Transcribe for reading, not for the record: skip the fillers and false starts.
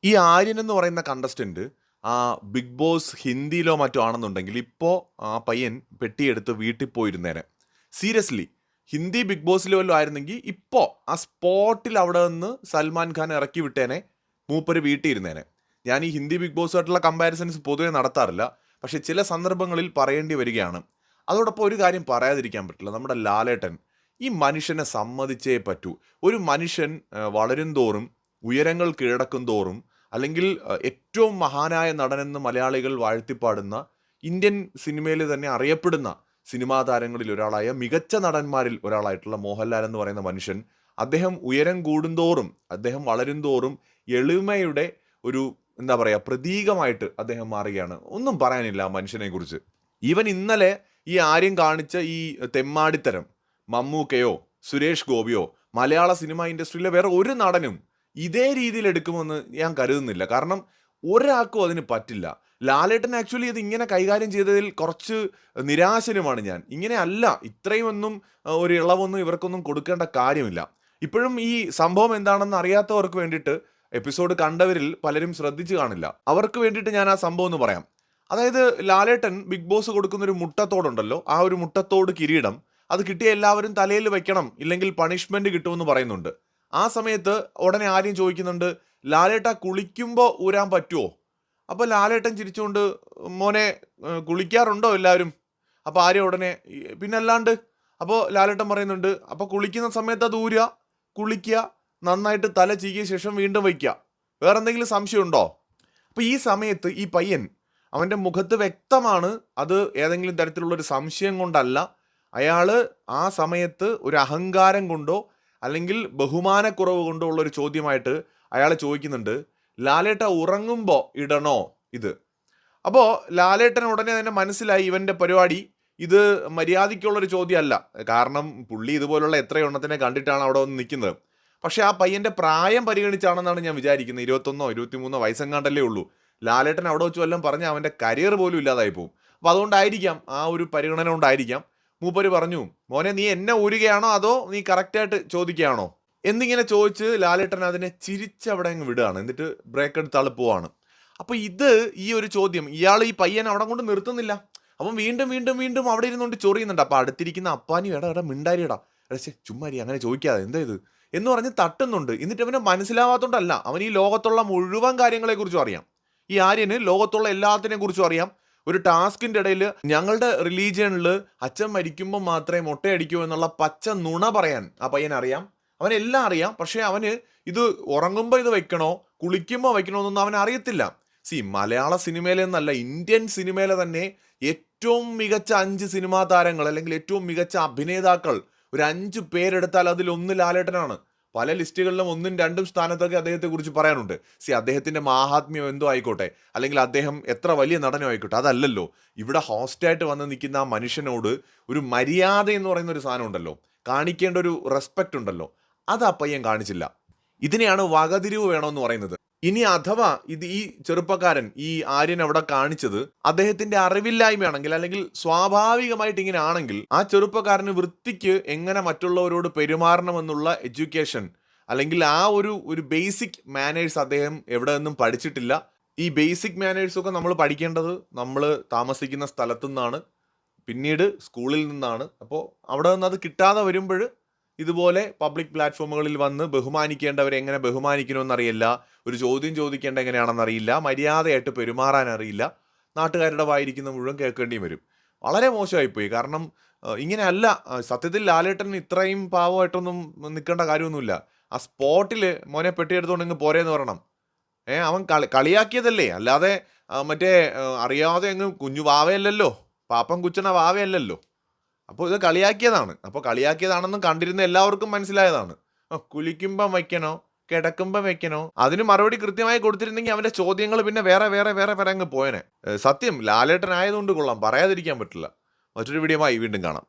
ഈ ആര്യൻ എന്ന് പറയുന്ന കണ്ടസ്റ്റന്റ് ആ ബിഗ് ബോസ് ഹിന്ദിയിലോ മറ്റോ ആണെന്നുണ്ടെങ്കിൽ ഇപ്പോൾ ആ പയ്യൻ പെട്ടിയെടുത്ത് വീട്ടിൽ പോയിരുന്നേനെ. സീരിയസ്ലി, ഹിന്ദി ബിഗ് ബോസിലോ വല്ലതും ആയിരുന്നെങ്കിൽ ഇപ്പോൾ ആ സ്പോട്ടിൽ അവിടെ നിന്ന് സൽമാൻ ഖാൻ ഇറക്കി വിട്ടേനെ, മൂപ്പര് വീട്ടിൽ ഇരുന്നേനെ. ഞാൻ ഈ ഹിന്ദി ബിഗ് ബോസുമായിട്ടുള്ള കമ്പാരിസൺസ് പൊതുവെ നടത്താറില്ല, പക്ഷെ ചില സന്ദർഭങ്ങളിൽ പറയേണ്ടി വരികയാണ്. അതോടൊപ്പം ഒരു കാര്യം പറയാതിരിക്കാൻ പറ്റില്ല, നമ്മുടെ ലാലേട്ടൻ ഈ മനുഷ്യനെ സമ്മതിച്ചേ പറ്റൂ. ഒരു മനുഷ്യൻ വളരും തോറും, ഉയരങ്ങൾ കീഴടക്കും തോറും, അല്ലെങ്കിൽ ഏറ്റവും മഹാനായ നടനെന്ന് മലയാളികൾ വാഴ്ത്തിപ്പാടുന്ന, ഇന്ത്യൻ സിനിമയിൽ തന്നെ അറിയപ്പെടുന്ന സിനിമാ താരങ്ങളിൽ ഒരാളായ, മികച്ച നടന്മാരിൽ ഒരാളായിട്ടുള്ള മോഹൻലാൽ എന്ന് പറയുന്ന മനുഷ്യൻ, അദ്ദേഹം ഉയരം കൂടുന്തോറും, അദ്ദേഹം വളരും തോറും എളിമയുടെ ഒരു എന്താ പറയുക പ്രതീകമായിട്ട് അദ്ദേഹം മാറുകയാണ്. ഒന്നും പറയാനില്ല ആ മനുഷ്യനെ കുറിച്ച്. ഈവൻ ഇന്നലെ ഈ ആര്യം കാണിച്ച ഈ തെമ്മാടിത്തരം മമ്മൂക്കയോ സുരേഷ് ഗോപിയോ മലയാള സിനിമ ഇൻഡസ്ട്രിയിലെ വേറെ ഒരു നടനും ഇതേ രീതിയിൽ എടുക്കുമെന്ന് ഞാൻ കരുതുന്നില്ല. കാരണം ഒരാൾക്കും അതിന് പറ്റില്ല. ലാലേട്ടൻ ആക്ച്വലി ഇത് ഇങ്ങനെ കൈകാര്യം ചെയ്തതിൽ കുറച്ച് നിരാശനുമാണ് ഞാൻ. ഇങ്ങനെ അല്ല, ഇത്രയും ഒന്നും ഒരു ഇളവൊന്നും ഇവർക്കൊന്നും കൊടുക്കേണ്ട കാര്യമില്ല. ഇപ്പോഴും ഈ സംഭവം എന്താണെന്ന് അറിയാത്തവർക്ക് വേണ്ടിയിട്ട്, എപ്പിസോഡ് കണ്ടവരിൽ പലരും ശ്രദ്ധിച്ചു കാണില്ല, അവർക്ക് വേണ്ടിയിട്ട് ഞാൻ ആ സംഭവം ഒന്ന് പറയാം. അതായത് ലാലേട്ടൻ ബിഗ് ബോസ് കൊടുക്കുന്നൊരു മുട്ടത്തോടുണ്ടല്ലോ, ആ ഒരു മുട്ടത്തോട് കിരീടം അത് കിട്ടിയ എല്ലാവരും തലയിൽ വെക്കണം, ഇല്ലെങ്കിൽ പണിഷ്മെന്റ് കിട്ടുമെന്ന് പറയുന്നുണ്ട്. ആ സമയത്ത് ഉടനെ ആര്യം ചോദിക്കുന്നുണ്ട്, ലാലേട്ട കുളിക്കുമ്പോൾ ഊരാൻ പറ്റുമോ? അപ്പോൾ ലാലേട്ടൻ ചിരിച്ചുകൊണ്ട്, മോനെ കുളിക്കാറുണ്ടോ എല്ലാവരും? അപ്പോൾ ആര്യം ഉടനെ, പിന്നല്ലാണ്ട്. അപ്പോൾ ലാലേട്ടൻ പറയുന്നുണ്ട്, അപ്പോൾ കുളിക്കുന്ന സമയത്ത് അത് ഊരുക, കുളിക്കുക, നന്നായിട്ട് തല ചീകിയ ശേഷം വീണ്ടും വയ്ക്കുക. വേറെ എന്തെങ്കിലും സംശയമുണ്ടോ? അപ്പോൾ ഈ സമയത്ത് ഈ പയ്യൻ, അവൻ്റെ മുഖത്ത് വ്യക്തമാണ് അത് ഏതെങ്കിലും തരത്തിലുള്ളൊരു സംശയം കൊണ്ടല്ല. അയാൾ ആ സമയത്ത് ഒരു അഹങ്കാരം കൊണ്ടോ അല്ലെങ്കിൽ ബഹുമാനക്കുറവ് കൊണ്ടോ ഉള്ളൊരു ചോദ്യമായിട്ട് അയാൾ ചോദിക്കുന്നുണ്ട്, ലാലേട്ട ഉറങ്ങുമ്പോൾ ഇടണോ ഇത്? അപ്പോൾ ലാലേട്ടൻ ഉടനെ തന്നെ മനസ്സിലായി ഇവൻ്റെ പരിപാടി ഇത് മര്യാദയ്ക്കുള്ളൊരു ചോദ്യമല്ല. കാരണം പുള്ളി ഇതുപോലുള്ള എത്ര എണ്ണത്തിനെ കണ്ടിട്ടാണ് അവിടെ വന്ന് നിൽക്കുന്നത്. പക്ഷേ ആ പയ്യൻ്റെ പ്രായം പരിഗണിച്ചാണെന്നാണ് ഞാൻ വിചാരിക്കുന്നത്. 21 23 വയസ്സെങ്ങാണ്ടല്ലേ ഉള്ളൂ. ലാലേട്ടൻ അവിടെ വെച്ച് വല്ലതും പറഞ്ഞാൽ അവൻ്റെ കരിയർ പോലും ഇല്ലാതായി പോകും. അപ്പോൾ അതുകൊണ്ടായിരിക്കാം, ആ ഒരു പരിഗണന കൊണ്ടായിരിക്കാം മൂപ്പര് പറഞ്ഞു, മോനെ നീ എന്നെ ഊരുകയാണോ അതോ നീ കറക്റ്റായിട്ട് ചോദിക്കുകയാണോ എന്നിങ്ങനെ ചോദിച്ച് ലാലേട്ടൻ അതിനെ ചിരിച്ചവിടെ അങ്ങ് വിടുകയാണ്. എന്നിട്ട് ബ്രേക്ക് എടുത്ത് ആൾ പോവാണ്. അപ്പോൾ ഈ ഒരു ചോദ്യം ഇയാൾ ഈ പയ്യൻ അവിടെ കൊണ്ട് നിർത്തുന്നില്ല. അപ്പം വീണ്ടും വീണ്ടും വീണ്ടും അവിടെ ഇരുന്നുകൊണ്ട് ചൊറിയുന്നുണ്ട്. അപ്പോൾ അടുത്തിരിക്കുന്ന അപ്പാനി, എടാ മിണ്ടാരിയടാ, ചുമ്മാരി അങ്ങനെ ചോദിക്കാതെ എന്താ ഇത് എന്ന് പറഞ്ഞ് തട്ടുന്നുണ്ട്. എന്നിട്ട് അവന് മനസ്സിലാവാത്തോണ്ടല്ല, അവൻ ഈ ലോകത്തുള്ള മുഴുവൻ കാര്യങ്ങളെക്കുറിച്ചും അറിയാം. ഈ ആര്യന് ലോകത്തുള്ള എല്ലാത്തിനെ കുറിച്ചും അറിയാം. ഒരു ടാസ്കിൻ്റെ ഇടയിൽ ഞങ്ങളുടെ റിലീജിയനിൽ അച്ഛൻ മരിക്കുമ്പോൾ മാത്രമേ മുട്ടയടിക്കൂ എന്നുള്ള പച്ച നുണ പറയാൻ ആ പയ്യൻ അറിയാം. അവനെല്ലാം അറിയാം. പക്ഷേ അവന് ഇത് ഉറങ്ങുമ്പോൾ ഇത് വെക്കണോ കുളിക്കുമ്പോൾ വെക്കണോ എന്നൊന്നും അവൻ അറിയത്തില്ല. മലയാള സിനിമയിലെ എന്നല്ല, ഇന്ത്യൻ സിനിമയിലെ തന്നെ ഏറ്റവും മികച്ച 5 സിനിമാ താരങ്ങൾ അല്ലെങ്കിൽ ഏറ്റവും മികച്ച അഭിനേതാക്കൾ ഒരു 5 പേരെടുത്താൽ അതിലൊന്ന് ലാലേട്ടനാണ്. പല ലിസ്റ്റുകളിലും 1ഉം 2ഉം സ്ഥാനത്തൊക്കെ അദ്ദേഹത്തെ കുറിച്ച് പറയാനുണ്ട്. അദ്ദേഹത്തിന്റെ മാഹാത്മ്യം എന്തോ ആയിക്കോട്ടെ, അല്ലെങ്കിൽ അദ്ദേഹം എത്ര വലിയ നടനോ ആയിക്കോട്ടെ, അതല്ലല്ലോ. ഇവിടെ ഹോസ്റ്റായിട്ട് വന്ന് നിൽക്കുന്ന ആ മനുഷ്യനോട് ഒരു മര്യാദ എന്ന് പറയുന്ന ഒരു സാധനം ഉണ്ടല്ലോ, കാണിക്കേണ്ട ഒരു റെസ്പെക്റ്റ് ഉണ്ടല്ലോ, അത് ആ പയ്യൻ കാണിച്ചില്ല. ഇതിനെയാണ് വകതിരിവ് വേണമെന്ന് പറയുന്നത്. ഇനി അഥവാ ഈ ചെറുപ്പക്കാരൻ ഈ ആര്യൻ അവിടെ കാണിച്ചത് അദ്ദേഹത്തിന്റെ അറിവില്ലായ്മയാണെങ്കിൽ, അല്ലെങ്കിൽ സ്വാഭാവികമായിട്ട് ഇങ്ങനെ ആണെങ്കിൽ, ആ ചെറുപ്പക്കാരന് വൃത്തിക്ക് എങ്ങനെ മറ്റുള്ളവരോട് പെരുമാറണമെന്നുള്ള എഡ്യൂക്കേഷൻ അല്ലെങ്കിൽ ആ ഒരു ബേസിക് മാനേഴ്സ് അദ്ദേഹം എവിടെ നിന്നും പഠിച്ചിട്ടില്ല. ഈ ബേസിക് മാനേഴ്സൊക്കെ നമ്മൾ പഠിക്കേണ്ടത് നമ്മൾ താമസിക്കുന്ന സ്ഥലത്തു നിന്നാണ്, പിന്നീട് സ്കൂളിൽ നിന്നാണ്. അപ്പോൾ അവിടെ നിന്ന് അത് കിട്ടാതെ വരുമ്പോൾ ഇതുപോലെ പബ്ലിക് പ്ലാറ്റ്ഫോമുകളിൽ വന്ന് ബഹുമാനിക്കേണ്ടവരെ എങ്ങനെ ബഹുമാനിക്കണമെന്നറിയില്ല, ഒരു ചോദ്യം ചോദിക്കേണ്ട എങ്ങനെയാണെന്നറിയില്ല, മര്യാദയായിട്ട് പെരുമാറാൻ അറിയില്ല, നാട്ടുകാരുടെ വായിരിക്കുന്ന മുഴുവൻ കേൾക്കേണ്ടിയും വരും. വളരെ മോശമായിപ്പോയി. കാരണം ഇങ്ങനെയല്ല. സത്യത്തിൽ ലാലേട്ടൻ ഇത്രയും പാവമായിട്ടൊന്നും നിൽക്കേണ്ട കാര്യമൊന്നുമില്ല. ആ സ്പോട്ടിൽ മോനെ പെട്ടിയെടുത്തുകൊണ്ട് ഇങ്ങ് പോരേന്ന് പറയണം. അവൻ കളിയാക്കിയതല്ലേ, അല്ലാതെ മറ്റേ അറിയാതെ അങ്ങ് കുഞ്ഞു വാവയല്ലല്ലോ, പാപ്പം കുച്ചണ വാവയല്ലല്ലോ. അപ്പോൾ ഇത് കളിയാക്കിയതാണ്. അപ്പോൾ കളിയാക്കിയതാണെന്നും കണ്ടിരുന്ന എല്ലാവർക്കും മനസ്സിലായതാണ്. കുളിക്കുമ്പം വയ്ക്കണോ കിടക്കുമ്പം വെക്കണോ, അതിന് മറുപടി കൃത്യമായി കൊടുത്തിരുന്നെങ്കിൽ അവൻ്റെ ചോദ്യങ്ങൾ പിന്നെ വേറെ വേറെ വേറെ വേറെ അങ്ങ് പോയനെ. സത്യം ലാലേട്ടൻ ആയതുകൊണ്ട് കൊള്ളാം, പറയാതിരിക്കാൻ പറ്റില്ല. മറ്റൊരു വീഡിയോയുമായി വീണ്ടും കാണാം.